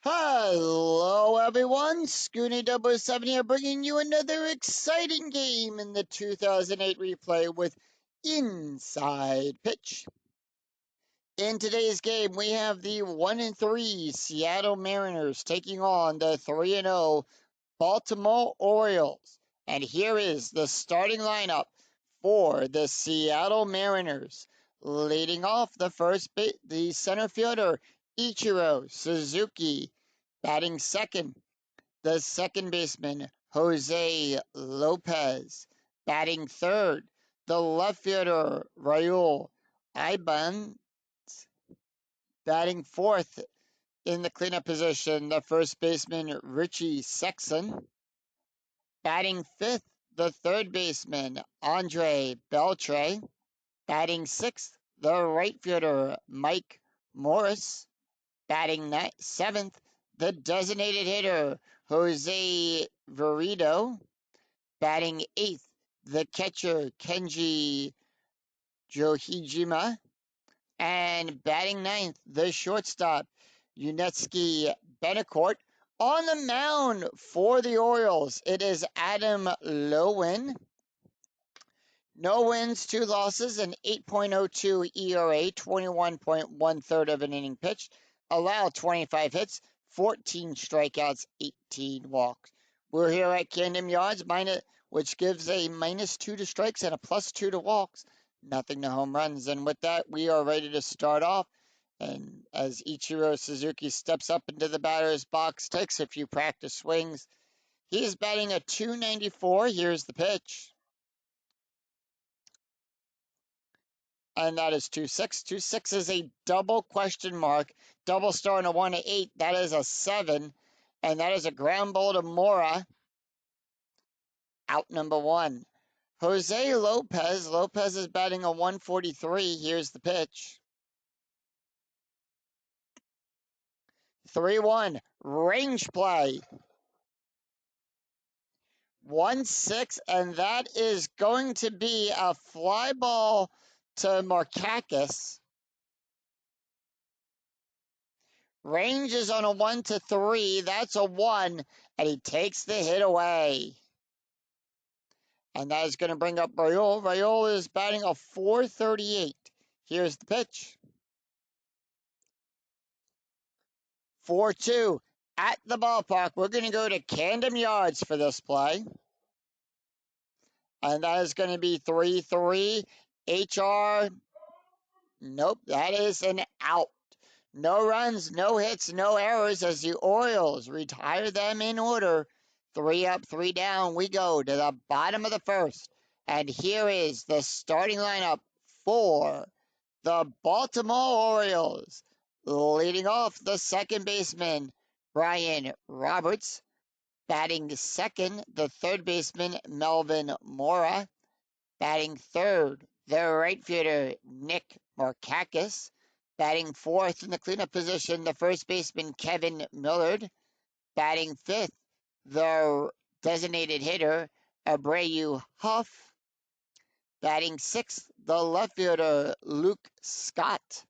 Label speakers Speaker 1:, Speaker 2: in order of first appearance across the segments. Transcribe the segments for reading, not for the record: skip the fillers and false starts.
Speaker 1: Hello everyone, Scoony007 here bringing you another exciting game in the 2008 replay with Inside Pitch. In today's game, we have the 1-3 Seattle Mariners taking on the 3-0 Baltimore Orioles. And here is the starting lineup for the Seattle Mariners. Leading off the center fielder, Ichiro Suzuki. Batting second, the second baseman, Jose Lopez. Batting third, the left fielder, Raul Ibanez. Batting fourth in the cleanup position, the first baseman, Richie Sexson. Batting fifth, the third baseman, Andre Beltre. Batting sixth, the right fielder, Mike Morris. Batting seventh, the designated hitter, Jose Verito. Batting eighth, the catcher, Kenji Johijima. And batting ninth, the shortstop, Yunetsuki Benacourt. On the mound for the Orioles, it is Adam Lowen. No wins, 2 losses, an 8.02 ERA, 21.13 of an inning pitched. Allowed 25 hits, 14 strikeouts, 18 walks. We're here at Camden Yards, which gives a -2 to strikes and a +2 to walks. Nothing to home runs. And with that, we are ready to start off. And as Ichiro Suzuki steps up into the batter's box, takes a few practice swings. He is batting a .294. Here's the pitch. And that is 2-6. 2-6 is a double question mark. Double star on a 1-8. That is a 7. And that is a ground ball to Mora. Out number 1. Jose Lopez. Lopez is batting a 143. Here's the pitch. 3-1. Range play. 1-6. And that is going to be a fly ball to Markakis. Range is on a 1-3. That's a 1. And he takes the hit away. And that is going to bring up Raul. Raul is batting a .438. Here's the pitch. 4-2 at the ballpark. We're going to go to Camden Yards for this play. And that is going to be 3-3. HR. Nope, that is an out. No runs, no hits, no errors as the Orioles retire them in order. 3 up, 3 down. We go to the bottom of the first. And here is the starting lineup for the Baltimore Orioles. Leading off, the second baseman, Brian Roberts. Batting second, the third baseman, Melvin Mora. Batting third, the right fielder, Nick Markakis. Batting fourth in the cleanup position, the first baseman, Kevin Millard. Batting fifth, the designated hitter, Abreu Huff. Batting sixth, the left fielder, Luke Scott.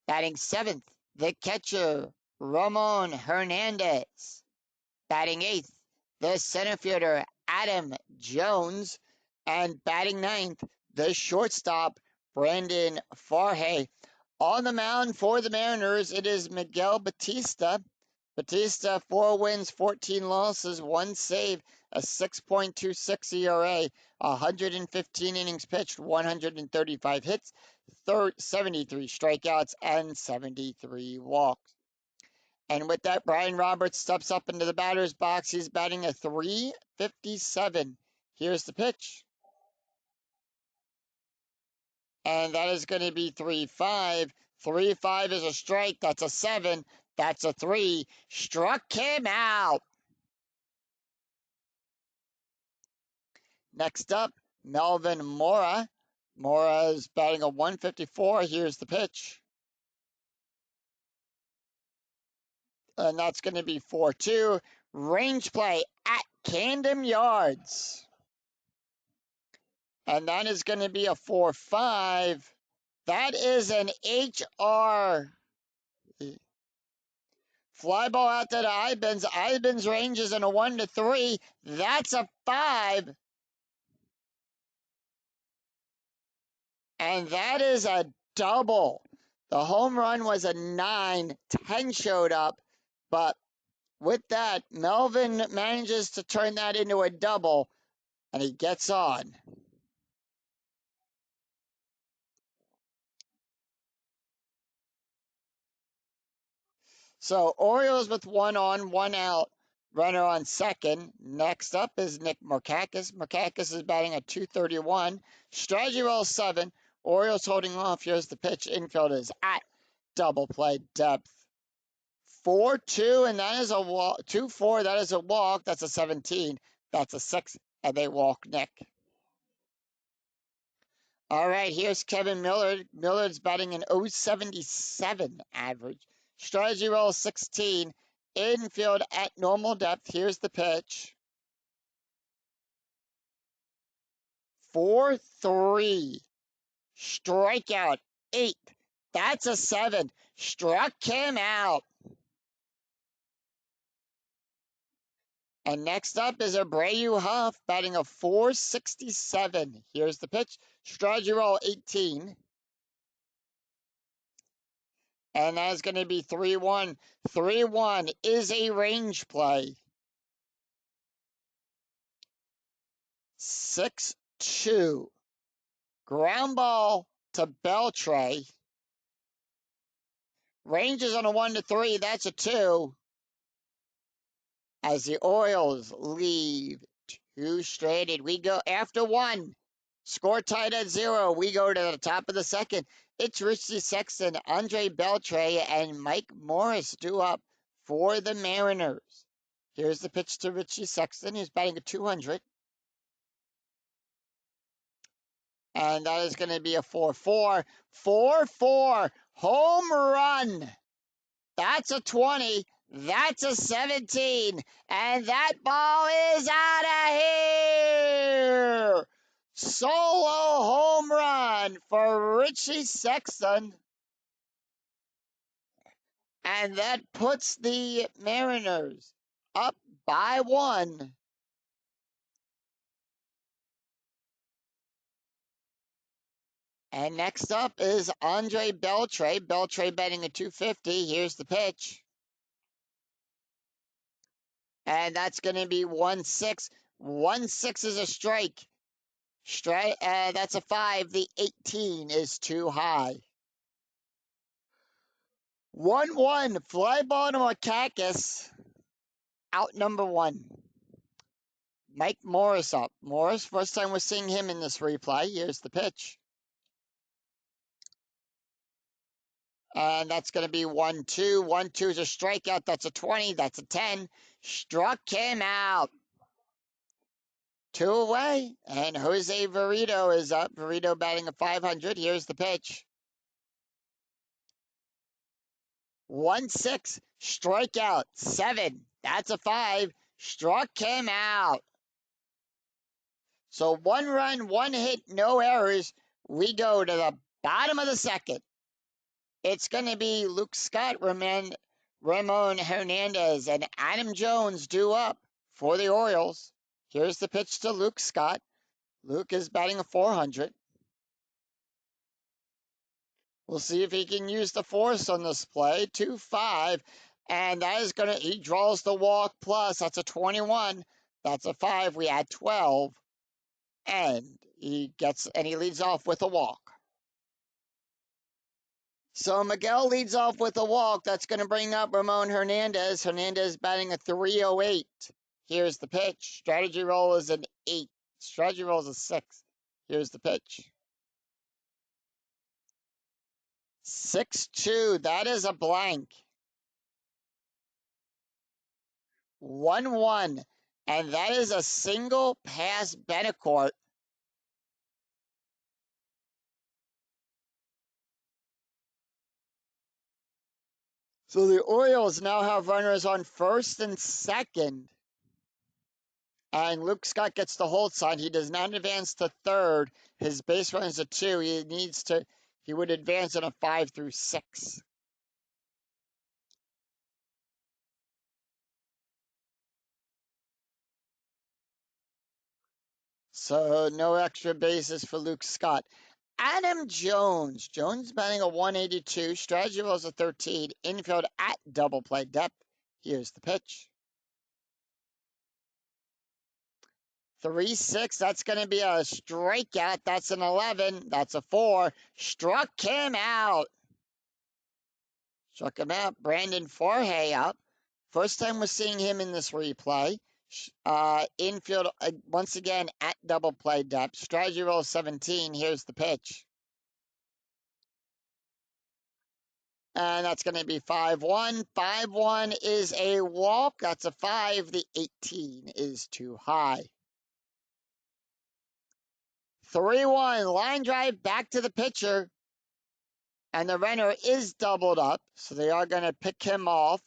Speaker 1: Batting seventh, the catcher, Ramon Hernandez. Batting eighth, the center fielder, Adam Jones. And batting ninth, the shortstop, Brandon Farhay. On the mound for the Mariners, it is Miguel Batista. Batista, 4 wins, 14 losses, 1 save, a 6.26 ERA, 115 innings pitched, 135 hits, 73 strikeouts, and 73 walks. And with that, Brian Roberts steps up into the batter's box. He's batting a .357. Here's the pitch. And that is going to be 3-5. 3-5 is a strike. That's a 7. That's a 3. Struck him out. Next up, Melvin Mora. Mora is batting a .154. Here's the pitch. And that's going to be 4-2. Range play at Camden Yards. And that is going to be a 4-5. That is an HR. Fly ball out to the Ibens. Ibens ranges in a 1-3. That's a 5. And that is a double. The home run was a 9. 10 showed up. But with that, Melvin manages to turn that into a double. And he gets on. So Orioles with 1 on, 1 out. Runner on second. Next up is Nick Markakis. Markakis is batting at 231. Strategy roll 7. Orioles holding off. Here's the pitch. Infield is at double play depth. 4-2, and that is a walk. 2-4, that is a walk. That's a 17. That's a 6, and they walk Nick. All right, here's Kevin Millard. Millard's batting an 077 average. Strategy roll 16. Infield at normal depth. Here's the pitch. 4-3. Strikeout 8. That's a 7. Struck him out. And next up is Abreu Huff batting a 467. Here's the pitch. Strategy roll 18. And that's going to be 3-1. 3-1 is a range play. 6-2. Ground ball to Beltre. Ranges on a 1-3. That's a 2. As the Orioles leave 2 straight. We go after 1. Score tied at 0. We go to the top of the second. It's Richie Sexton, Andre Beltre, and Mike Morris due up for the Mariners. Here's the pitch to Richie Sexton, who's batting a 200. And that is going to be a 4-4. 4-4. Home run. That's a 20. That's a 17. And that ball is out of here. Solo home run for Richie Sexton. And that puts the Mariners up by 1. And next up is Andre Beltre. Beltre betting a 250. Here's the pitch. And that's going to be 1-6. 1-6 is a strike. That's a 5. The 18 is too high. 1-1. Fly ball to Markakis. Out number 1. Mike Morris up. Morris, first time we're seeing him in this replay. Here's the pitch. And that's going to be 1-2. 1-2 is a strikeout. That's a 20. That's a 10. Struck him out. 2 away. And Jose Verito is up. Verito batting a 500. Here's the pitch. 1-6. Strikeout. 7. That's a 5. Struck him out. So 1 run, 1 hit, no errors. We go to the bottom of the second. It's going to be Luke Scott, Ramon Hernandez, and Adam Jones due up for the Orioles. Here's the pitch to Luke Scott. Luke is batting a 400. We'll see if he can use the force on this play. 2-5. And that is going to, he draws the walk plus. That's a 21. That's a 5. We add 12. And he leads off with a walk. So Miguel leads off with a walk. That's going to bring up Ramon Hernandez. Hernandez batting a 308. Here's the pitch. Strategy roll is an 8. Strategy roll is a 6. Here's the pitch. 6-2. That is a blank. 1-1. And that is a single pass Betancourt. So the Orioles now have runners on first and second. And Luke Scott gets the hold sign. He does not advance to third. His base run is a 2. He would advance in a 5 through 6. So no extra bases for Luke Scott. Adam Jones. Jones batting a 182. Strategy was a 13. Infield at double play depth. Here's the pitch. 3-6. That's going to be a strikeout. That's an 11. That's a 4. Struck him out. Brandon Forhay up. First time we're seeing him in this replay. Infield, once again, at double play depth. Strategy roll 17. Here's the pitch. And that's going to be 5-1. 5-1 is a walk. That's a 5. The 18 is too high. 3-1. Line drive back to the pitcher. And the runner is doubled up. So they are going to pick him off.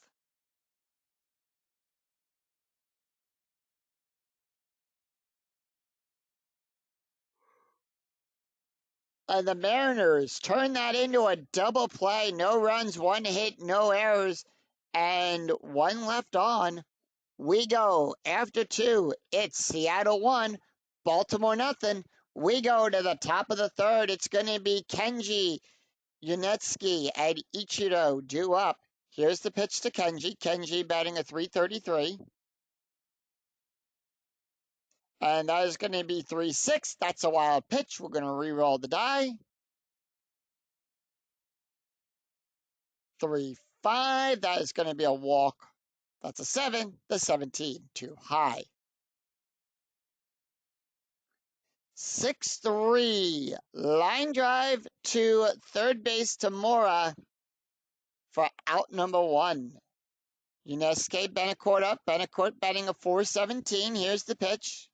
Speaker 1: And the Mariners turn that into a double play. No runs, 1 hit, no errors, and 1 left on. We go after 2. It's Seattle 1, Baltimore nothing. We go to the top of the 3rd. It's going to be Kenji, Yunetsuki, and Ichiro due up. Here's the pitch to Kenji. Kenji batting a 333. And that is going to be 3-6. That's a wild pitch. We're going to re-roll the die. 3-5. That is going to be a walk. That's a 7. The 17 too high. 6-3. Line drive to third base to Mora for out number 1. Yunesuke Betancourt up. Betancourt batting a 417. Here's the pitch.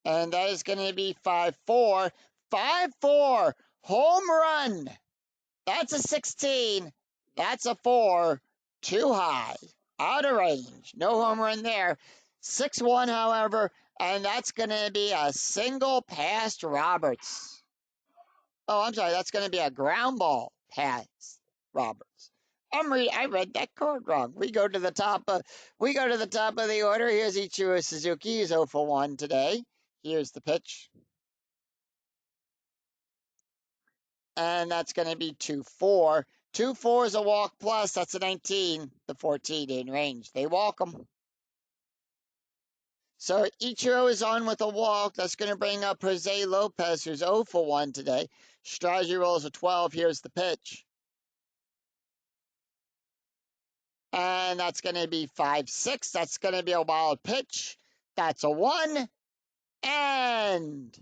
Speaker 1: And that is going to be 5-4. 5-4. Home run. That's a 16. That's a 4. Too high. Out of range. No home run there. 6-1, however, and that's going to be a single past Roberts. Oh, I'm sorry. That's going to be a ground ball past Roberts. I read that card wrong. We go to the top of the order. Here's Ichiro Suzuki. He's 0 for 1 today. Here's the pitch. And that's going to be 2-4. 2-4 is a walk plus. That's a 19. The 14 in range. They walk them. So Ichiro is on with a walk. That's going to bring up Jose Lopez, who's 0 for 1 today. Strategy rolls a 12. Here's the pitch. And that's going to be 5-6. That's going to be a wild pitch. That's a 1. And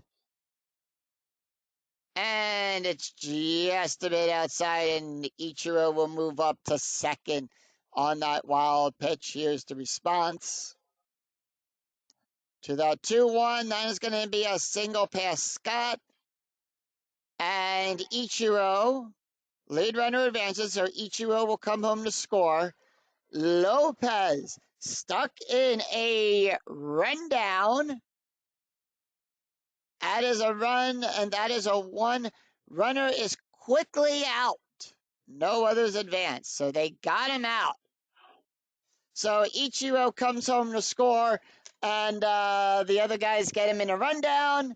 Speaker 1: it's just a bit outside, and Ichiro will move up to second on that wild pitch. Here's the response to that 2-1. That is going to be a single past Scott. And Ichiro, lead runner advances, so Ichiro will come home to score. Lopez stuck in a rundown. That is a run, and that is a 1. Runner is quickly out. No others advance, so they got him out. So Ichiro comes home to score, and the other guys get him in a rundown.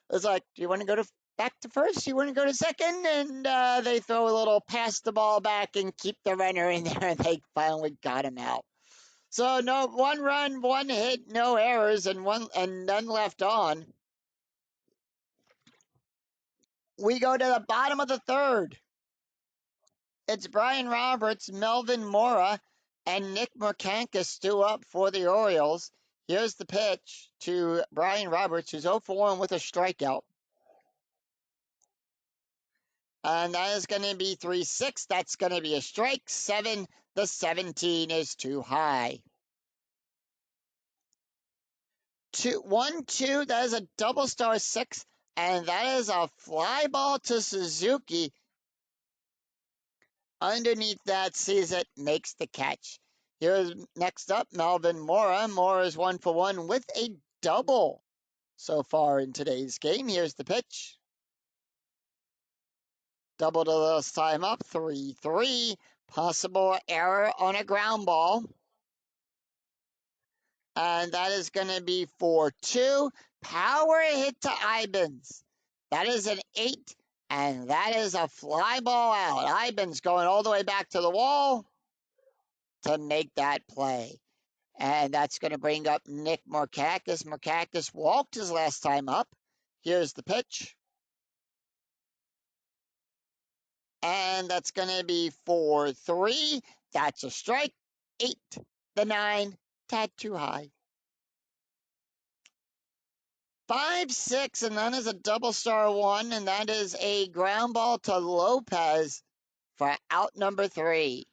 Speaker 1: It's like, do you want to go back to first? You want to go to second? And they throw a little pass the ball back and keep the runner in there, and they finally got him out. So no, 1 run, 1 hit, no errors, and none left on. We go to the bottom of the 3rd. It's Brian Roberts, Melvin Mora, and Nick Merkankis due up for the Orioles. Here's the pitch to Brian Roberts, who's 0 for 1 with a strikeout. And that is going to be 3-6. That's going to be a strike. 7. The 17 is too high. 1-2. That is a double star 6. And that is a fly ball to Suzuki. Underneath that, sees it, makes the catch. Here's next up, Melvin Mora. Mora is 1 for 1 with a double so far in today's game. Here's the pitch. Double to this time up, 3-3. Possible error on a ground ball. And that is going to be for 2. Power hit to Ibens. That is an 8, and that is a fly ball out. Ibens going all the way back to the wall to make that play. And that's going to bring up Nick Markakis. Markakis walked his last time up. Here's the pitch. And that's going to be for 3. That's a strike. 8. The 9. Tad too high. 5-6, and that is a double star 1, and that is a ground ball to Lopez for out number 3.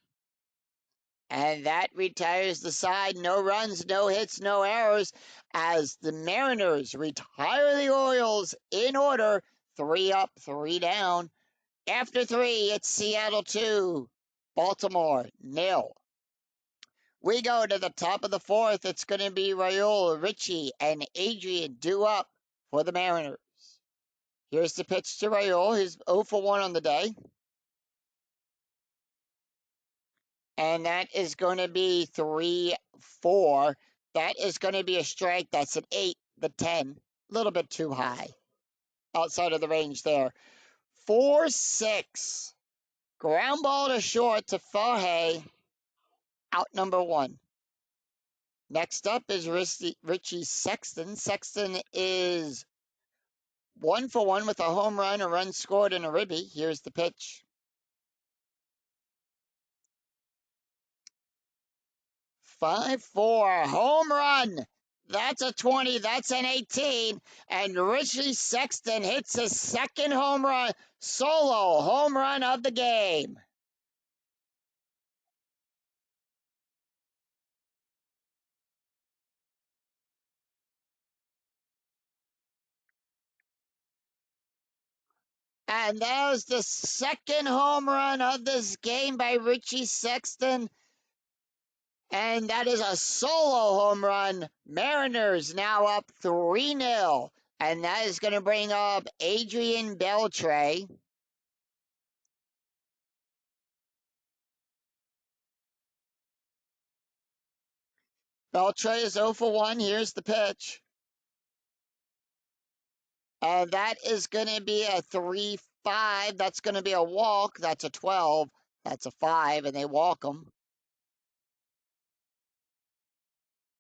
Speaker 1: And that retires the side. No runs, no hits, no errors, as the Mariners retire the Orioles in order. 3 up, 3 down. After 3, it's Seattle 2, Baltimore 0. We go to the top of the 4th. It's going to be Raul, Richie, and Adrian due up for the Mariners. Here's the pitch to Raul. He's 0 for 1 on the day. And that is going to be 3-4. That is going to be a strike. That's an 8, the 10. A little bit too high. Outside of the range there. 4-6. Ground ball to short to Fahey. Out number 1. Next up is Richie Sexton. Sexton is 1 for 1 with a home run, a run scored, and a ribby. Here's the pitch. 5-4, home run. That's a 20, that's an 18, and Richie Sexton hits his second home run, solo home run of the game. And that was the second home run of this game by Richie Sexton. And that is a solo home run. Mariners now up 3-0. And that is going to bring up Adrian Beltre. Beltre is 0 for 1. Here's the pitch. And that is going to be a 3-5. That's going to be a walk. That's a 12. That's a 5, and they walk them.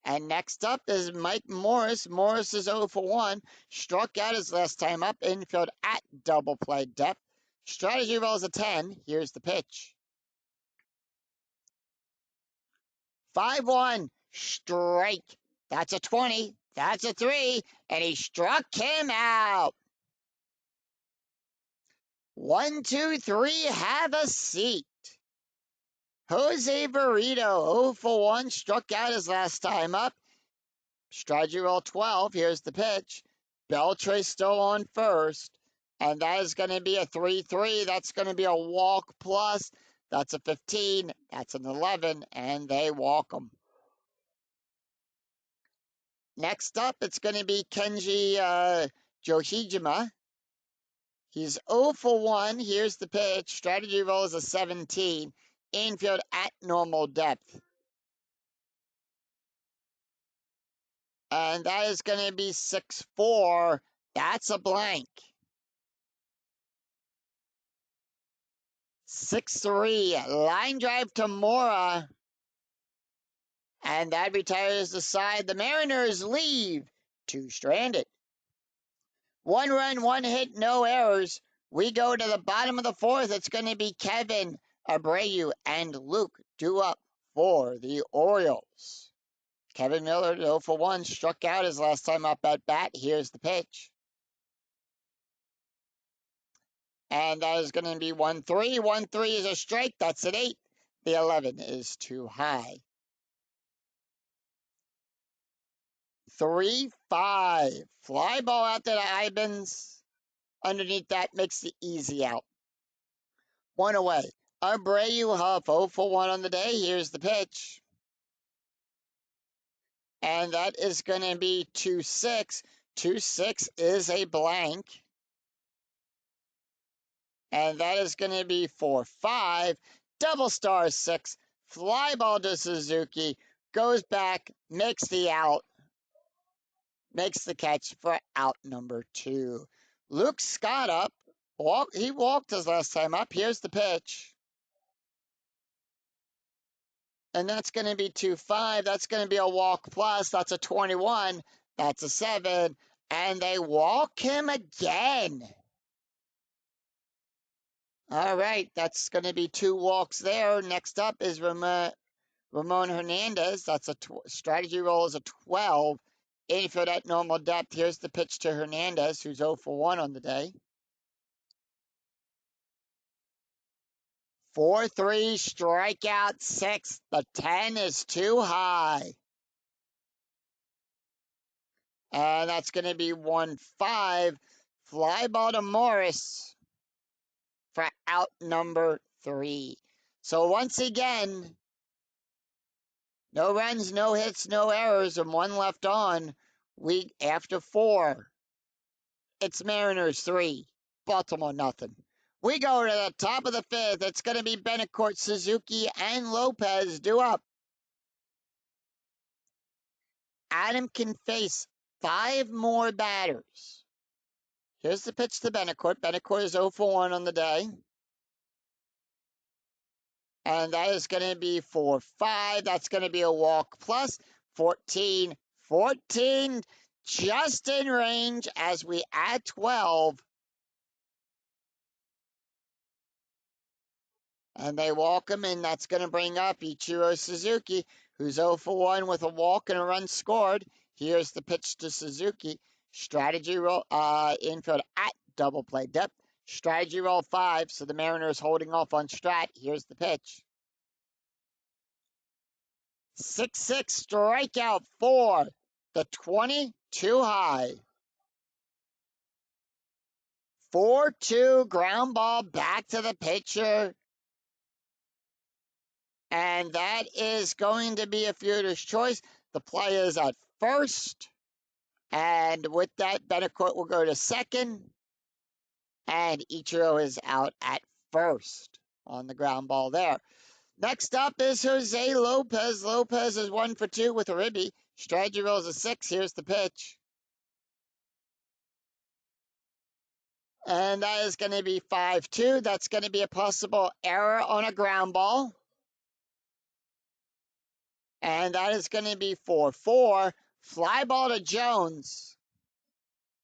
Speaker 1: And next up is Mike Morris. Morris is 0 for 1. Struck out his last time up. Infield at double play depth. Strategy rolls a 10. Here's the pitch. 5-1. Strike. That's a 20. That's a 3. And he struck him out. 1, 2, 3. Have a seat. Jose Burrito, 0 for 1, struck out his last time up. Strategy roll 12. Here's the pitch. Beltre still on first. And that is going to be a 3-3. That's going to be a walk plus. That's a 15. That's an 11. And they walk them. Next up, it's going to be Kenji Johijima. He's 0 for 1. Here's the pitch. Strategy roll is a 17. Infield at normal depth. And that is going to be 6-4. That's a blank. 6-3. Line drive to Mora. And that retires the side. The Mariners leave 2 stranded. 1 run, 1 hit, no errors. We go to the bottom of the 4th. It's going to be Kevin, Abreu, and Luke due up for the Orioles. Kevin Miller, 0 for 1, struck out his last time up at bat. Here's the pitch. And that is going to be 1-3. 1-3 is a strike. That's an 8. The 11 is too high. 3-5. Fly ball out to the Ibens. Underneath that makes the easy out. 1 away. Abreu Huff, 0 for 1 on the day. Here's the pitch. And that is going to be 2-6. 2-6 is a blank. And that is going to be 4-5. Double star 6. Fly ball to Suzuki. goes back, makes the out, makes the catch for out number 2. Luke Scott up. He walked his last time up. Here's the pitch. And that's going to be 2-5. That's going to be a walk plus. That's a 21. That's a 7. And they walk him again. All right, that's going to be 2 walks there. Next up is Ramon Hernandez. That's a strategy roll is a 12. Infield at normal depth. Here's the pitch to Hernandez, who's 0 for 1 on the day. 4-3, strikeout 6. The 10 is too high. And that's going to be 1-5. Fly ball to Morris for out number 3. So once again, no runs, no hits, no errors, and 1 left on. After 4, it's Mariners 3, Baltimore nothing. We go to the top of the 5th. It's going to be Betancourt, Suzuki, and Lopez due up. Adam can face 5 more batters. Here's the pitch to Betancourt. Betancourt is 0 for 1 on the day. And that is going to be 4-5. That's going to be a walk plus 14. 14 just in range as we add 12. And they walk him, and that's going to bring up Ichiro Suzuki, who's 0 for 1 with a walk and a run scored. Here's the pitch to Suzuki. Strategy roll, infield at double play depth. Strategy roll 5, so the Mariners holding off on Strat. Here's the pitch. 6-6, strikeout 4. The 20, too high. 4-2, ground ball back to the pitcher. And that is going to be a fielder's choice. The play is at first. And with that, Betancourt will go to second. And Ichiro is out at first on the ground ball there. Next up is Jose Lopez. Lopez is 1 for 2 with a ribby. Strategy rolls a 6. Here's the pitch. And that is going to be 5-2. That's going to be a possible error on a ground ball. And that is going to be 4-4. Fly ball to Jones.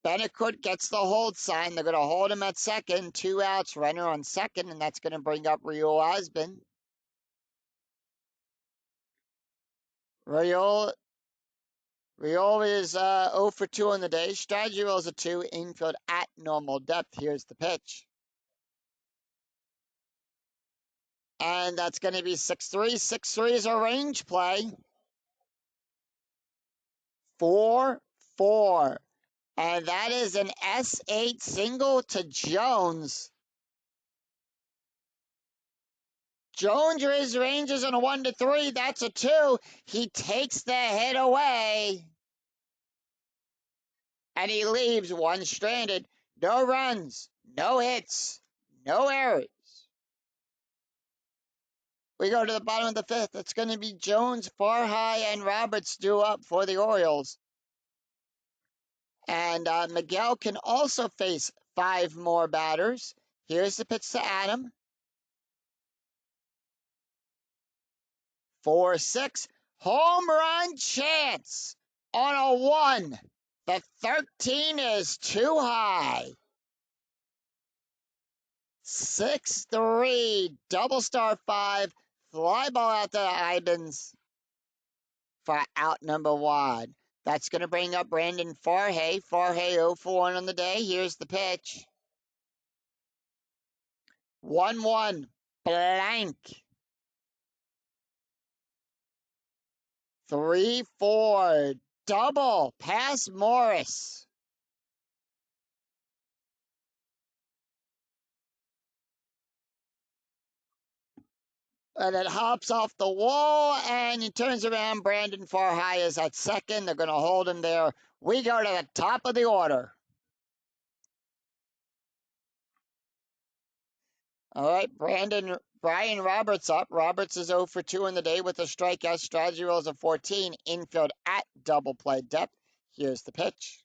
Speaker 1: Betancourt gets the hold sign. They're going to hold him at second. 2 outs, runner on second, and that's going to bring up Rio Osbin. Rio is 0 for 2 on the day. Strategy rolls a 2. Infield at normal depth. Here's the pitch. And that's going to be 6-3. 6-3 is a range play. 4-4. And that is an S8 single to Jones. Jones ranges on a 1-3. That's a 2. He takes the hit away. And he leaves 1 stranded. No runs, no hits, no errors. We go to the bottom of the 5th. It's going to be Jones, Farhigh, and Roberts due up for the Orioles. And Miguel can also face 5 more batters. Here's the pitch to Adam. 4-6. Home run chance on a 1. The 13 is too high. 6-3. Double star 5. Fly ball out to Ibens for out number 1. That's going to bring up Brandon Farhigh. Farhigh 0 for 1 on the day. Here's the pitch. 1-1. Blank. 3-4. Double. Pass Morris. And it hops off the wall, and he turns around. Brandon Farhigh is at second. They're going to hold him there. We go to the top of the order. All right, Brian Roberts up. Roberts is 0 for 2 in the day with a strikeout. Strategy rolls a 14. Infield at double play depth. Here's the pitch.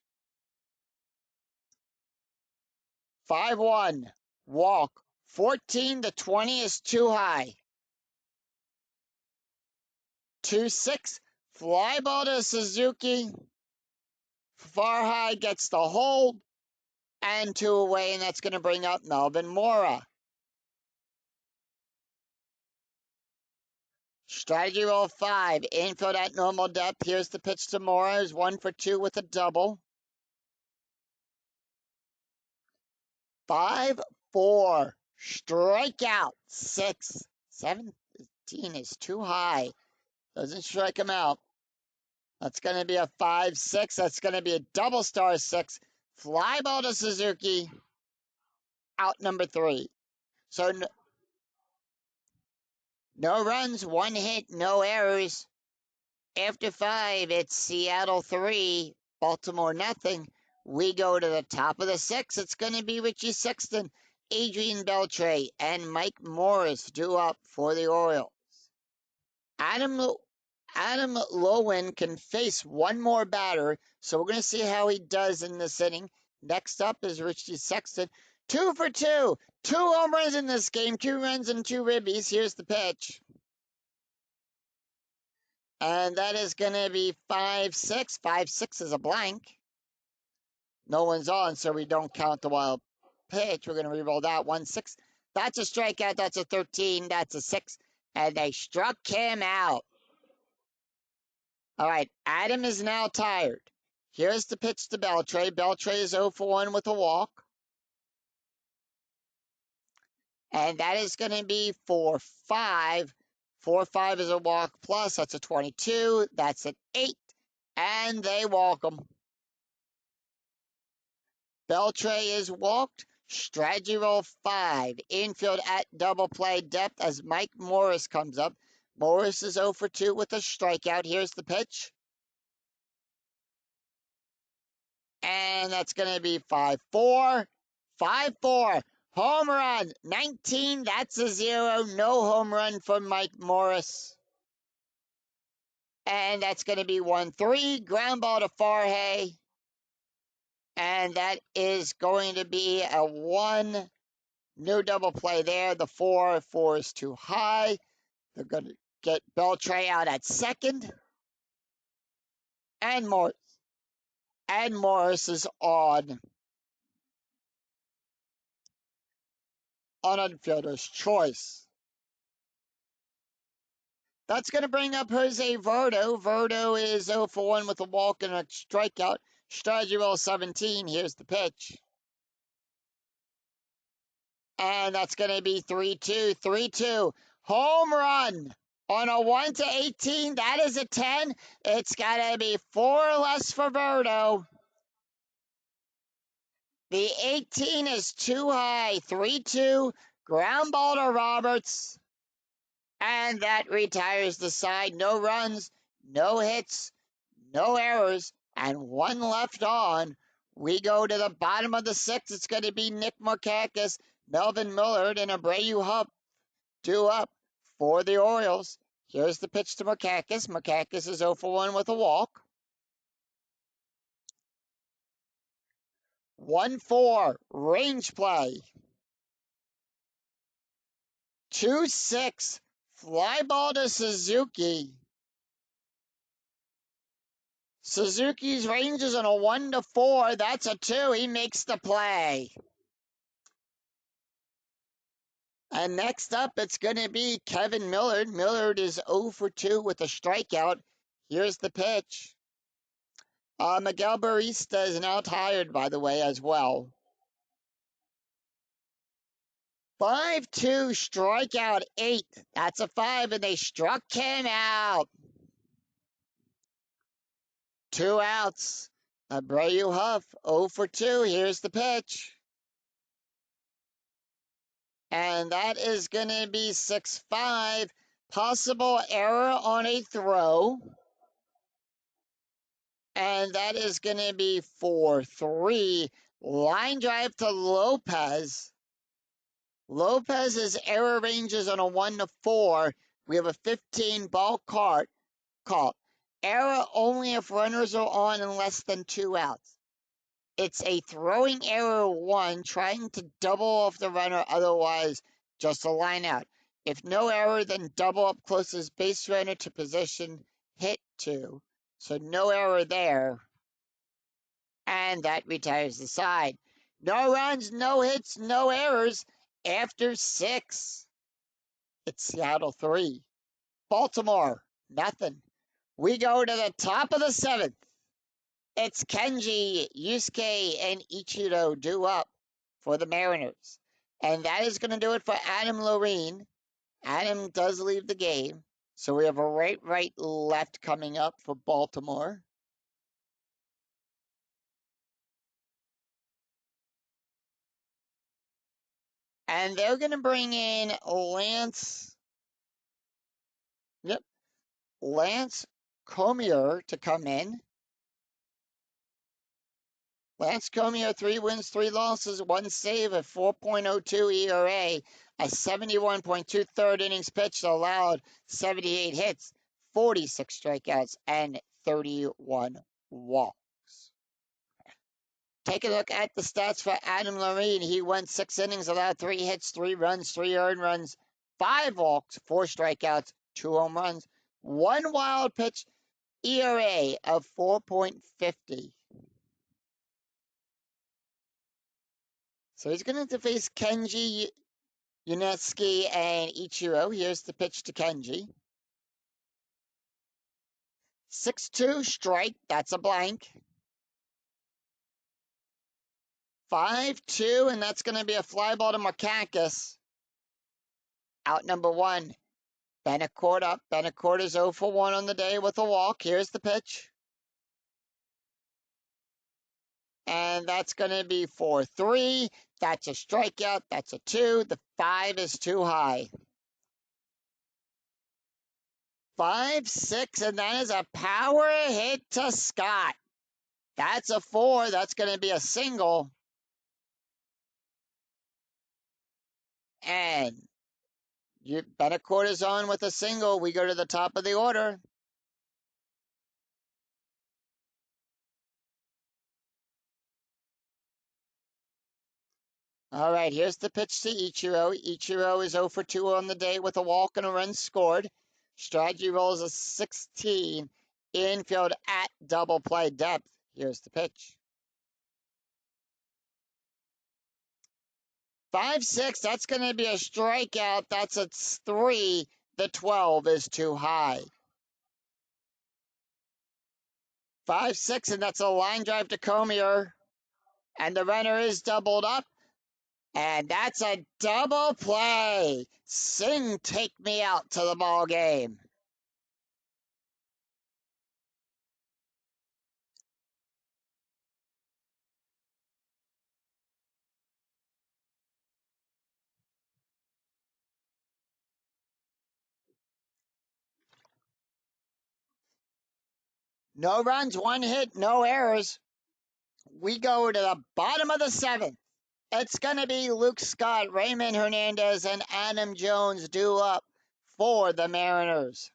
Speaker 1: 5-1. Walk. 14 to 20 is too high. 2-6. Fly ball to Suzuki. Far high gets the hold. And 2 away, and that's going to bring up Melvin Mora. Strategy roll 5. Infield at normal depth. Here's the pitch to Mora, who's 1 for 2 with a double. 5-4. Strikeout. 6. 17 is too high. Doesn't strike him out. That's going to be a 5-6. That's going to be a double star 6. Fly ball to Suzuki. Out number 3. So no runs, 1 hit, no errors. After 5, it's Seattle 3, Baltimore nothing. We go to the top of the 6. It's going to be Richie Sexton, Adrian Beltre, and Mike Morris due up for the Orioles. Adam Lowen can face one more batter, so we're going to see how he does in this inning. Next up is Richie Sexton. 2 for 2. 2 home runs in this game. 2 runs and 2 ribbies. Here's the pitch. And that is going to be 5-6. 5-6 is a blank. No one's on, so we don't count the wild pitch. We're going to re-roll that. 1-6. That's a strikeout. That's a 13. That's a 6. And they struck him out. All right, Adam is now tired. Here's the pitch to Beltre. Beltre is 0 for 1 with a walk. And that is going to be 4-5. 4-5 is a walk plus. That's a 22. That's an 8. And they walk him. Beltre is walked. Strategy roll 5. Infield at double play depth as Mike Morris comes up. Morris is 0 for 2 with a strikeout. Here's the pitch. And that's going to be 5-4. 5-4. Home run. 19. That's a 0. No home run for Mike Morris. And that's going to be 1-3. Ground ball to Farhay. And that is going to be a 1. No double play there. The 4 is too high. They're going to get Beltre out at second. And Morris is on infielder's choice. That's going to bring up Jose Verdo. Verdo is 0 for 1 with a walk and a strikeout. Strategy roll 17. Here's the pitch. And that's going to be 3-2. 3-2. Home run on a 1-18. That is a 10. It's got to be 4 less for Verdo. The 18 is too high. 3-2. Ground ball to Roberts. And that retires the side. No runs, no hits, no errors, and 1 left on. We go to the bottom of the 6th. It's going to be Nick Markakis, Melvin Millard, and Abreu Hupp due up for the Orioles. Here's the pitch to Markakis. Markakis is 0 for 1 with a walk. 1-4, range play. 2-6, fly ball to Suzuki. Suzuki's range is on a 1-4. That's a 2. He makes the play. And next up, it's going to be Kevin Millard. Millard is 0 for 2 with a strikeout. Here's the pitch. Miguel Barista is now tired, by the way, as well. 5-2, strikeout 8. That's a 5, and they struck him out. 2 outs. Abreu Huff, 0 for 2. Here's the pitch. And that is going to be 6-5. Possible error on a throw. And that is going to be 4-3. Line drive to Lopez. Lopez's error ranges on a 1 to 4. We have a 15 ball call. Error only if runners are on and less than 2 outs. It's a throwing error 1, trying to double off the runner, otherwise just a line out. If no error, then double up closest base runner to position, hit 2. So no error there. And that retires the side. No runs, no hits, no errors. After 6, it's Seattle 3. Baltimore, nothing. We go to the top of the 7th. It's Kenji, Yusuke, and Ichiro due up for the Mariners. And that is going to do it for Adam Loreen. Adam does leave the game. So we have a right, left coming up for Baltimore. And they're going to bring in Lance. Yep. Lance Comier to come in. Lance Comier, 3 wins, 3 losses, 1 save, a 4.02 ERA, a 71.2 third innings pitched, allowed 78 hits, 46 strikeouts, and 31 walks. Take a look at the stats for Adam Loreen. He went 6 innings, allowed 3 hits, 3 runs, 3 earned runs, 5 walks, 4 strikeouts, 2 home runs, 1 wild pitch, ERA of 4.50. So he's going to face Kenji, Yunetsuki, and Ichiro. Here's the pitch to Kenji. 6-2 strike. That's a blank. 5-2, and that's going to be a fly ball to Markakis. Out number 1. Betancourt up. Betancourt is 0 for 1 on the day with a walk. Here's the pitch. And that's going to be 4-3. That's a strikeout. That's a 2. The 5 is too high. 5-6, and that is a power hit to Scott. That's a 4. That's going to be a single. And Betancourt is on with a single. We go to the top of the order. All right, here's the pitch to Ichiro. Ichiro is 0 for 2 on the day with a walk and a run scored. Strategy rolls a 16. Infield at double play depth. Here's the pitch. 5-6, that's going to be a strikeout. That's a 3. The 12 is too high. 5-6, and that's a line drive to Comier. And the runner is doubled up. And that's a double play. Sing take me out to the ball game. No runs, 1 hit, no errors. We go to the bottom of the 7th. It's going to be Luke Scott, Raymond Hernandez, and Adam Jones due up for the Mariners.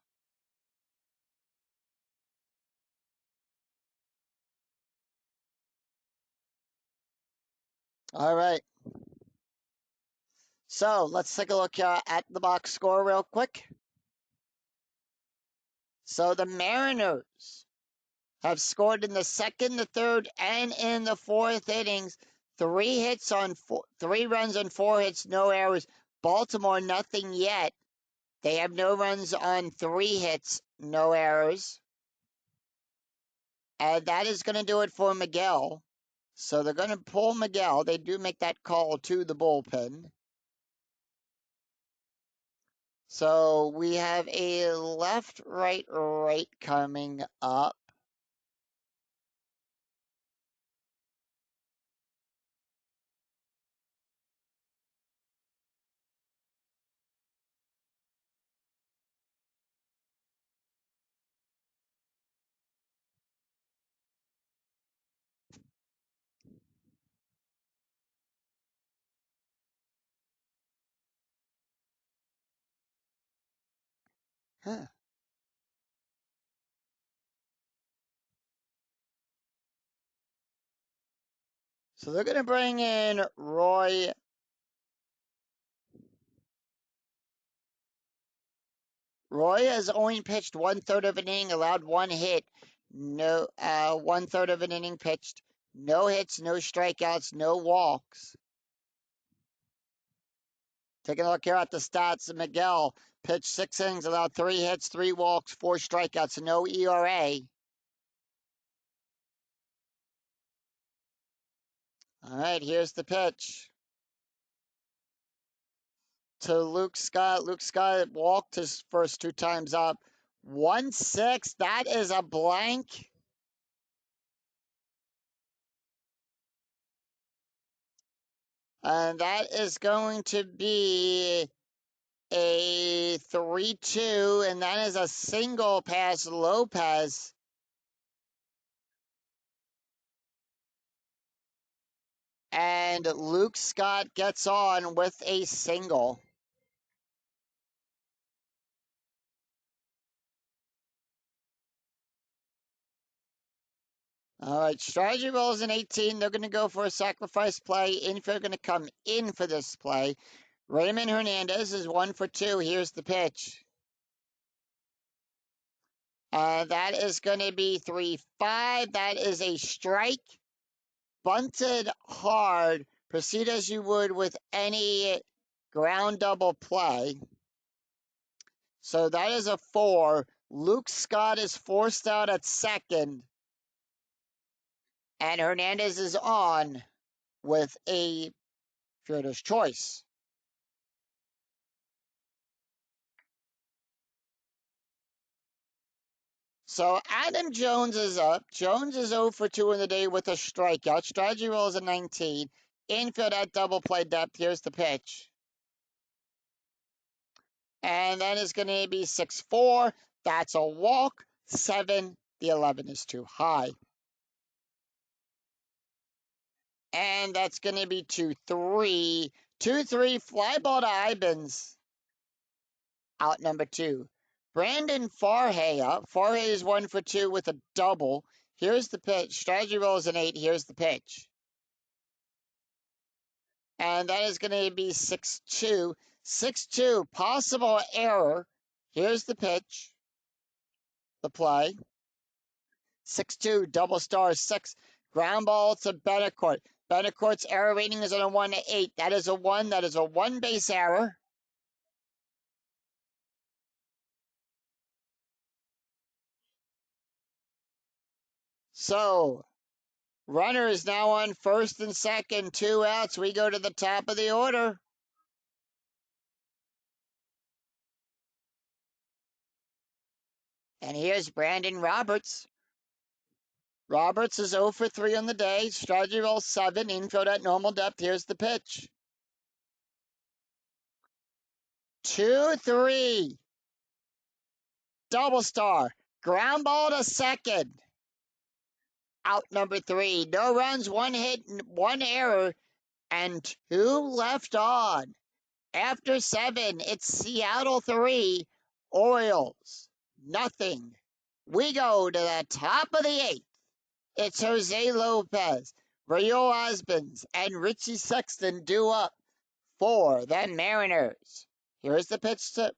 Speaker 1: All right. So let's take a look at the box score real quick. So the Mariners have scored in the 2nd, the 3rd, and in the 4th innings. 3 hits on 3 runs on 4 hits, no errors. Baltimore, nothing yet. They have no runs on 3 hits, no errors. And that is going to do it for Miguel. So they're going to pull Miguel. They do make that call to the bullpen. So we have a left, right coming up. Huh. So they're going to bring in Roy. Roy has only pitched 1/3 of an inning, allowed one hit. No, 1/3 of an inning pitched. No hits, no strikeouts, no walks. Taking a look here at the stats, Miguel pitched 6 innings, allowed 3 hits, 3 walks, 4 strikeouts, no ERA. All right, here's the pitch to Luke Scott. Luke Scott walked his first 2 times up. 1-6, that is a blank. And that is going to be a 3-2, and that is a single past Lopez. And Luke Scott gets on with a single. All right, strategy rolls in 18. They're going to go for a sacrifice play. Infield going to come in for this play. Raymond Hernandez is 1 for 2. Here's the pitch. That is going to be 3-5. That is a strike. Bunted hard. Proceed as you would with any ground double play. So that is a 4. Luke Scott is forced out at second. And Hernandez is on with a fielder's choice. So Adam Jones is up. Jones is 0 for 2 in the day with a strikeout. Strategy rolls a 19. Infield at double play depth. Here's the pitch. And that is going to be 6-4. That's a walk. 7. The 11 is too high. And that's going to be 2-3. 2-3. Fly ball to Ibens. Out number 2. Brandon Farhay up. Farhay is 1 for 2 with a double. Here's the pitch. Strategy rolls an 8. Here's the pitch. And that is going to be 6-2. 6-2. Possible error. Here's the pitch. The play. 6-2. Double star 6. Ground ball to Betancourt. Betancourt's error rating is on a 1-8. That is a 1. That is a 1 base error. So, runner is now on first and second. 2 outs. We go to the top of the order. And here's Brandon Roberts. Roberts is 0 for 3 on the day. Strategy roll 7. Infield at normal depth. Here's the pitch. 2-3. Double star. Ground ball to second. Out number 3. No runs, 1 hit, 1 error, and 2 left on. After 7, it's Seattle 3, Orioles nothing. We go to the top of the 8th. It's Jose Lopez, Raul Osmonds, and Richie Sexton due up for the Mariners. Here's the pitch to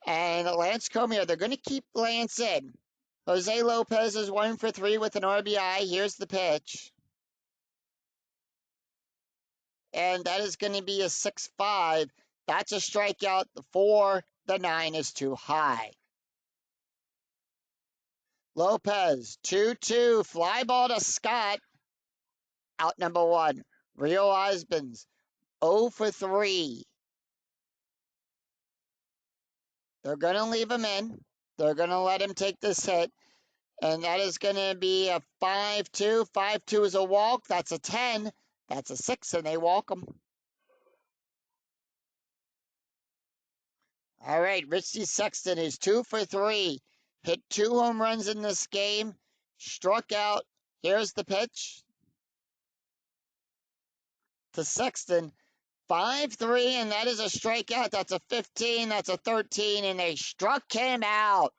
Speaker 1: and Lance Cormier. They're going to keep Lance in. Jose Lopez is 1 for 3 with an RBI. Here's the pitch. And that is going to be a 6-5. That's a strikeout. The 4, the 9 is too high. Lopez, 2-2. Fly ball to Scott. Out number 1. Rio Osmonds, 0 for 3. They're going to leave him in. They're going to let him take this hit. And that is going to be a 5-2. 5-2 is a walk. That's a 10. That's a 6, and they walk him. All right, Richie Sexton is 2 for 3. Hit 2 home runs in this game. Struck out. Here's the pitch to Sexton. 5-3, and that is a strikeout. That's a 15, that's a 13, and they struck him out.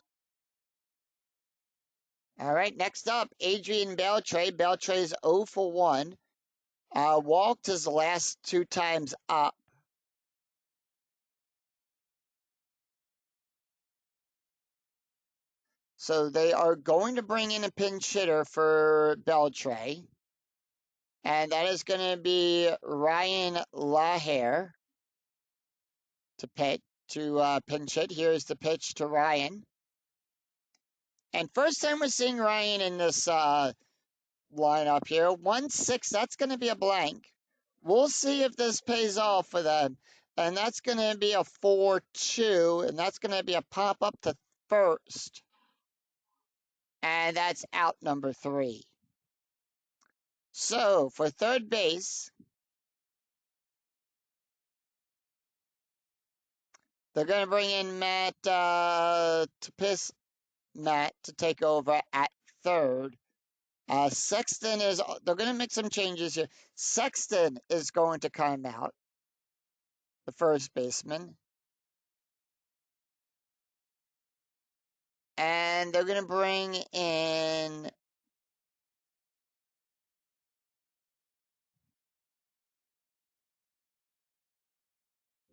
Speaker 1: All right, next up, Adrian Beltre. Beltre's 0 for 1. Walked his last 2 times up. So they are going to bring in a pinch hitter for Beltre. And that is going to be Ryan Lahair to pinch hit. Here's the pitch to Ryan. And first time we're seeing Ryan in this lineup here. 1-6, that's going to be a blank. We'll see if this pays off for them. And that's going to be a 4-2, and that's going to be a pop up to first. And that's out number 3. So for third base, they're going to bring in Matt to take over at third. Sexton they're going to make some changes here. Sexton is going to come out, the first baseman. And they're going to bring in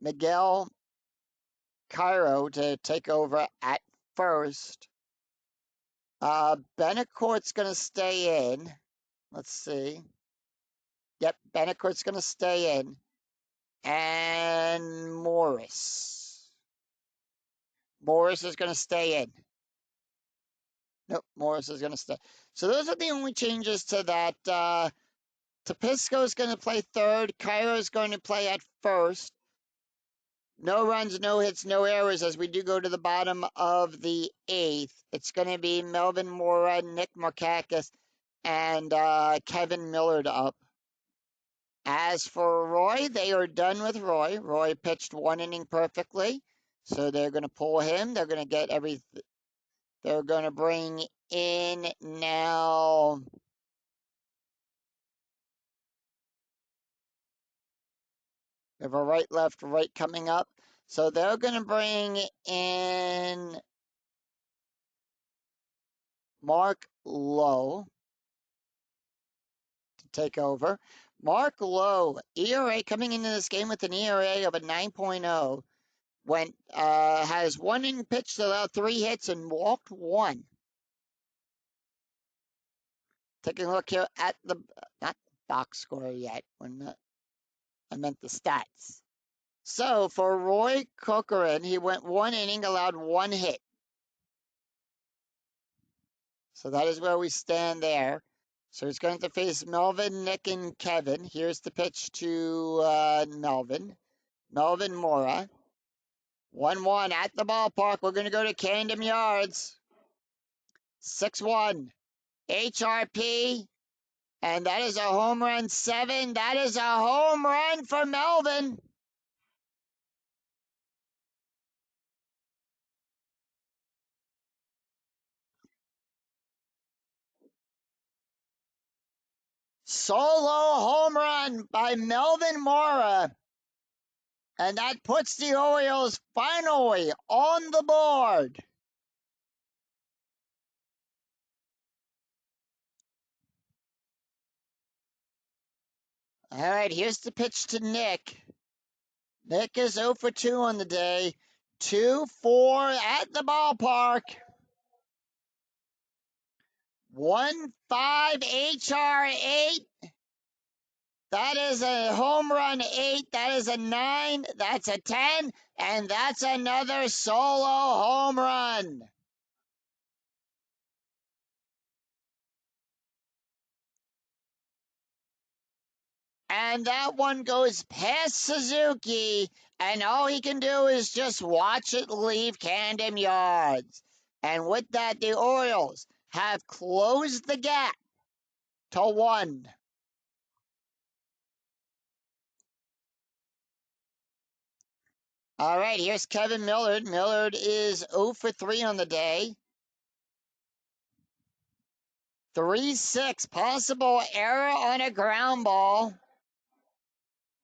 Speaker 1: Miguel Cairo to take over at first. Benecourt's going to stay in. Let's see. Yep, Benecourt's going to stay in. And Morris. Morris is going to stay in. Nope, Morris is going to stay. So those are the only changes to that. Tapisco's going to play third. Cairo's going to play at first. No runs, no hits, no errors as we do go to the bottom of the 8th. It's going to be Melvin Mora, Nick Markakis, and Kevin Millard up. As for Roy, they are done with Roy. Roy pitched 1 inning perfectly, so they're going to pull him. They're going to get everything. They're going to bring in now we have a right, left, right coming up. So they're going to bring in Mark Lowe to take over. Mark Lowe, ERA coming into this game with an ERA of a 9.0. Has 1 inning pitched, allowed 3 hits, and walked 1. Taking a look here at the not box score yet. I meant the stats. So for Roy Corcoran, he went 1 inning, allowed 1 hit. So that is where we stand there. So he's going to face Melvin, Nick, and Kevin. Here's the pitch to Melvin. Melvin Mora. 1-1 at the ballpark. We're going to go to Camden Yards. 6-1. HRP. And that is a home run 7. That is a home run for Melvin. Solo home run by Melvin Mora. And that puts the Orioles finally on the board. All right, here's the pitch to Nick. Nick is 0 for 2 on the day. 2-4 at the ballpark. 1-5 HR8. That is a home run 8. That is a 9. That's a 10. And that's another solo home run. And that one goes past Suzuki, and all he can do is just watch it leave Camden Yards. And with that, the Orioles have closed the gap to 1. All right, here's Kevin Millard. Millard is 0 for 3 on the day. 3-6, possible error on a ground ball.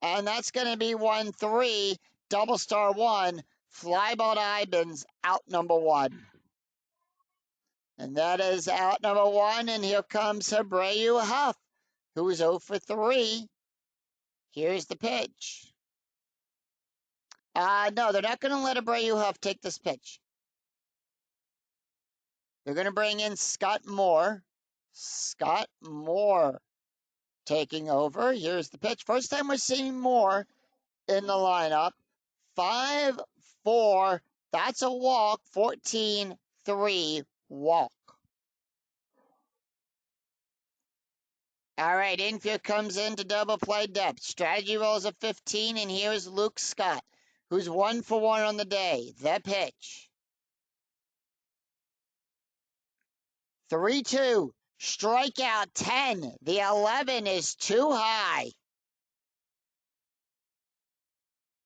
Speaker 1: And that's going to be 1-3, double star 1, fly ball to Ibens, out number 1. And that is out number 1, and here comes Abreu Huff, who is 0 for 3. Here's the pitch. No, they're not going to let Abreu Huff take this pitch. They're going to bring in Scott Moore. Scott Moore taking over. Here's the pitch. First time we're seeing Moore in the lineup. 5-4. That's a walk. 14-3 walk. All right, infield comes in to double play depth. Strategy rolls a 15, and here's Luke Scott, who's 1 for 1 on the day. The pitch. 3-2. Strikeout 10. The 11 is too high.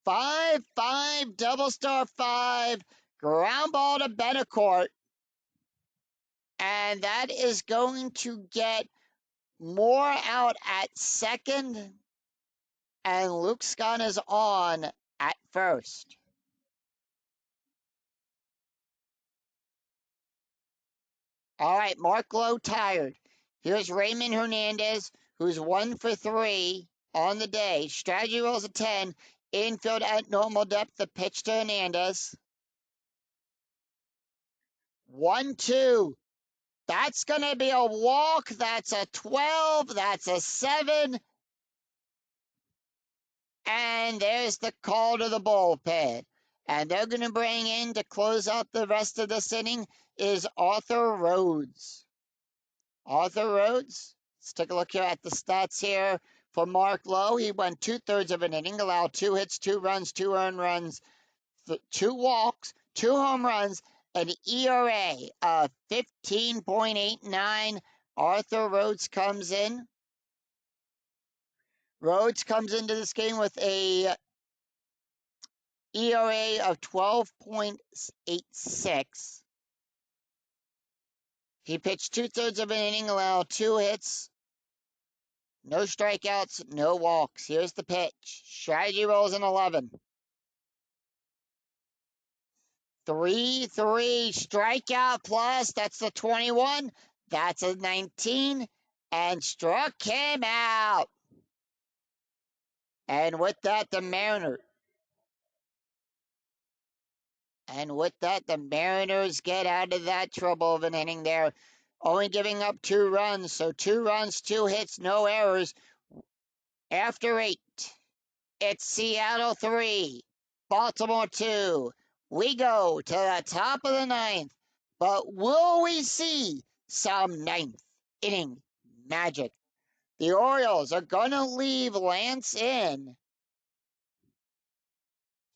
Speaker 1: 5-5, double star 5, ground ball to Betancourt. And that is going to get Moore out at second. And Luke Scott is on at first. All right, Mark Lowe tired. Here's Raymond Hernandez, who's 1 for 3 on the day. Strategy rolls a 10. Infield at normal depth. The pitch to Hernandez. 1-2. That's going to be a walk. That's a 12. That's a 7. And there's the call to the bullpen. And they're going to bring in to close out the rest of this inning is Arthur Rhodes. Arthur Rhodes. Let's take a look here at the stats here for Mark Lowe. He went 2/3 of an inning, allowed 2 hits, 2 runs, 2 earned runs, 2 walks, 2 home runs, an ERA of 15.89. Arthur Rhodes comes in. Rhodes comes into this game with a ERA of 12.86. He pitched 2/3 of an inning, allowed 2 hits, no strikeouts, no walks. Here's the pitch. Strategy rolls an 11. 3-3 strikeout plus. That's the 21. That's a 19. And struck him out. And with that, the Mariners get out of that trouble of an inning there. Only giving up 2 runs. So 2 runs, 2 hits, no errors. After 8, it's Seattle 3, Baltimore 2. We go to the top of the 9th. But will we see some 9th inning magic? The Orioles are going to leave Lance in.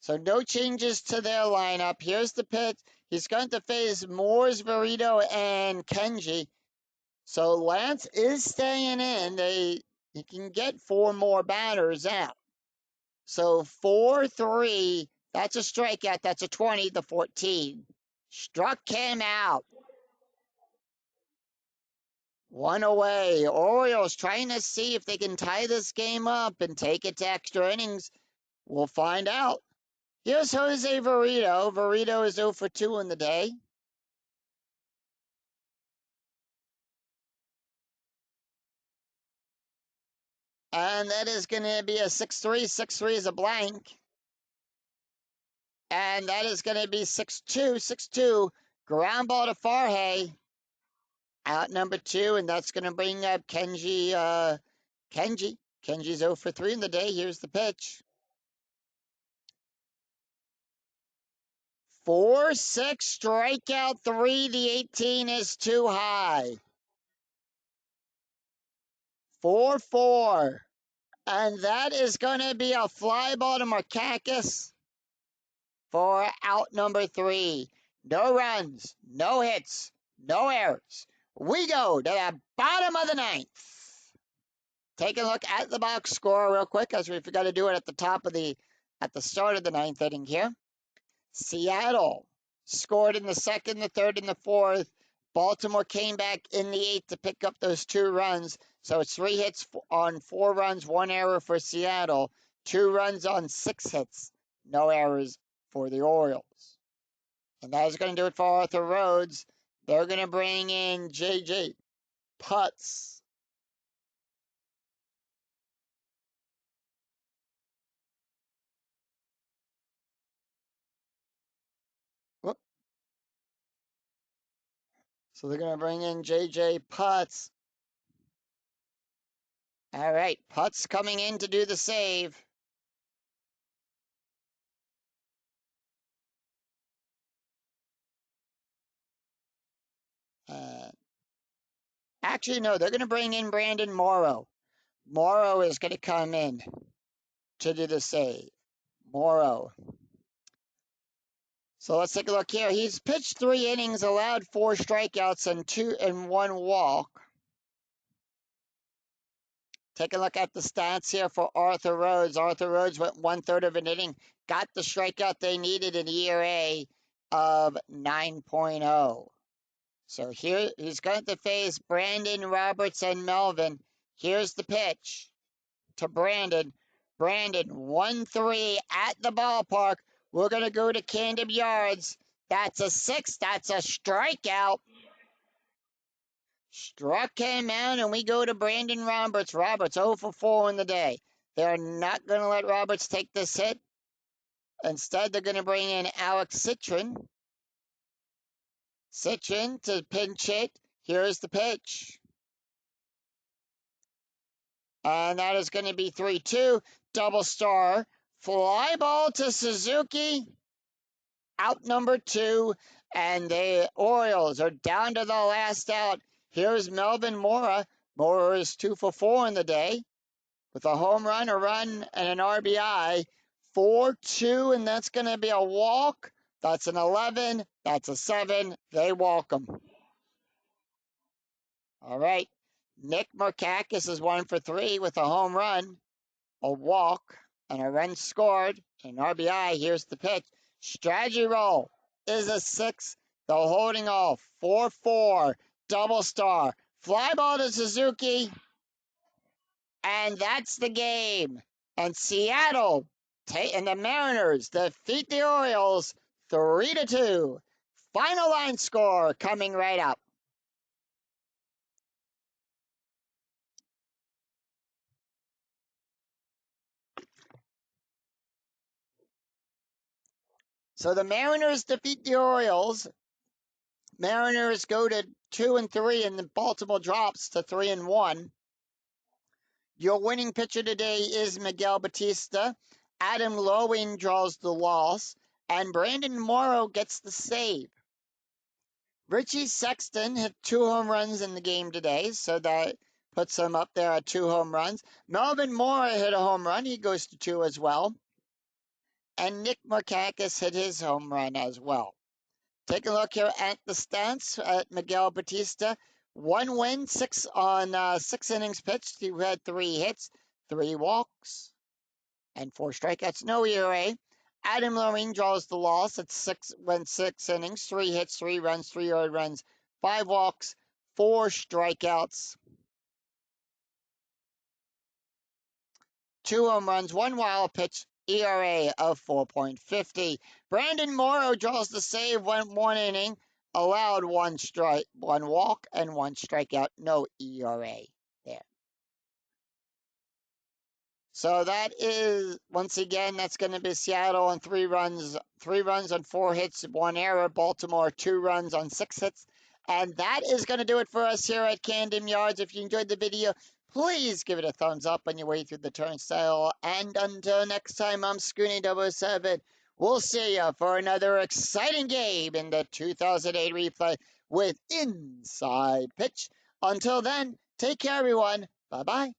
Speaker 1: So no changes to their lineup. Here's the pitch. He's going to face Moores, Verito, and Kenji. So Lance is staying in. He can get 4 more batters out. So 4-3. That's a strikeout. That's a 20, the 14. Struck him out. 1 away. Orioles trying to see if they can tie this game up and take it to extra innings. We'll find out. Here's Jose Verito. Verito is 0 for 2 in the day. And that is going to be a 6-3. 6-3 is a blank. And that is going to be 6-2. 6-2. Ground ball to Farhay. Out number 2. And that's going to bring up Kenji. Kenji's 0 for 3 in the day. Here's the pitch. 4-6. Strikeout 3. The 18 is too high. 4-4. And that is going to be a fly ball to Markakis for out number 3. No runs, no hits, no errors. We go to the bottom of the 9th. Take a look at the box score real quick, as we forgot to do it at the start of the 9th inning here. Seattle scored in the 2nd, the 3rd, and the 4th. Baltimore came back in the 8th to pick up those 2 runs. So it's 3 hits on 4 runs, 1 error for Seattle. 2 runs on 6 hits, no errors for the Orioles. And that is going to do it for Arthur Rhodes. They're going to bring in J.J. Putz. Whoop. So they're going to bring in J.J. Putz. All right, Putz coming in to do the save. Actually, no, they're going to bring in Brandon Morrow. Morrow is going to come in to do the save. Morrow. So let's take a look here. He's pitched 3 innings, allowed 4 strikeouts and 1 walk. Take a look at the stats here for Arthur Rhodes. Arthur Rhodes went 1/3 of an inning, got the strikeout they needed, an ERA of 9.0. So here he's going to face Brandon, Roberts, and Melvin. Here's the pitch to Brandon. Brandon, 1-3 at the ballpark. We're going to go to Camden Yards. That's a 6. That's a strikeout. Struck him out, and we go to Brandon Roberts. Roberts 0 for 4 in the day. They're not going to let Roberts take this hit. Instead, they're going to bring in Alex Citron. Citron to pinch hit. Here's the pitch. And that is going to be 3-2. Double star. Fly ball to Suzuki. Out number 2. And the Orioles are down to the last out. Here's Melvin Mora. Mora is 2 for 4 in the day, with a home run, a run, and an RBI. 4-2, and that's going to be a walk. That's an 11. That's a 7. They walk him. All right. Nick Markakis is 1 for 3 with a home run, a walk, and a run scored, and an RBI. Here's the pitch. Strategy roll is a 6. The holding off, 4-4. Double star. Fly ball to Suzuki. And that's the game. And Seattle and the Mariners defeat the Orioles 3-2. Final line score coming right up. So the Mariners defeat the Orioles. Mariners go to 2-3, and the Baltimore drops to 3-1. Your winning pitcher today is Miguel Batista. Adam Loewen draws the loss, and Brandon Morrow gets the save. Richie Sexton hit 2 home runs in the game today, so that puts him up there at 2 home runs. Melvin Mora hit a home run. He goes to 2 as well. And Nick Markakis hit his home run as well. Take a look here at the stats at Miguel Batista. 1 win, 6 on 6 innings pitched. He had 3 hits, 3 walks, and 4 strikeouts. No ERA. Adam Loewen draws the loss at 6 innings, 3 hits, 3 runs, 3 earned runs, 5 walks, 4 strikeouts, 2 home runs, 1 wild pitch, ERA of 4.50. Brandon Morrow draws the save, went 1 inning, allowed 1 walk, and 1 strikeout, no ERA there. So that is, once again, that's going to be Seattle on 3 runs on 4 hits, 1 error. Baltimore 2 runs on 6 hits. And that is going to do it for us here at Camden Yards. If you enjoyed the video, please give it a thumbs up on your way through the turnstile. And until next time, I'm Scooney007. We'll see you for another exciting game in the 2008 replay with Inside Pitch. Until then, take care, everyone. Bye-bye.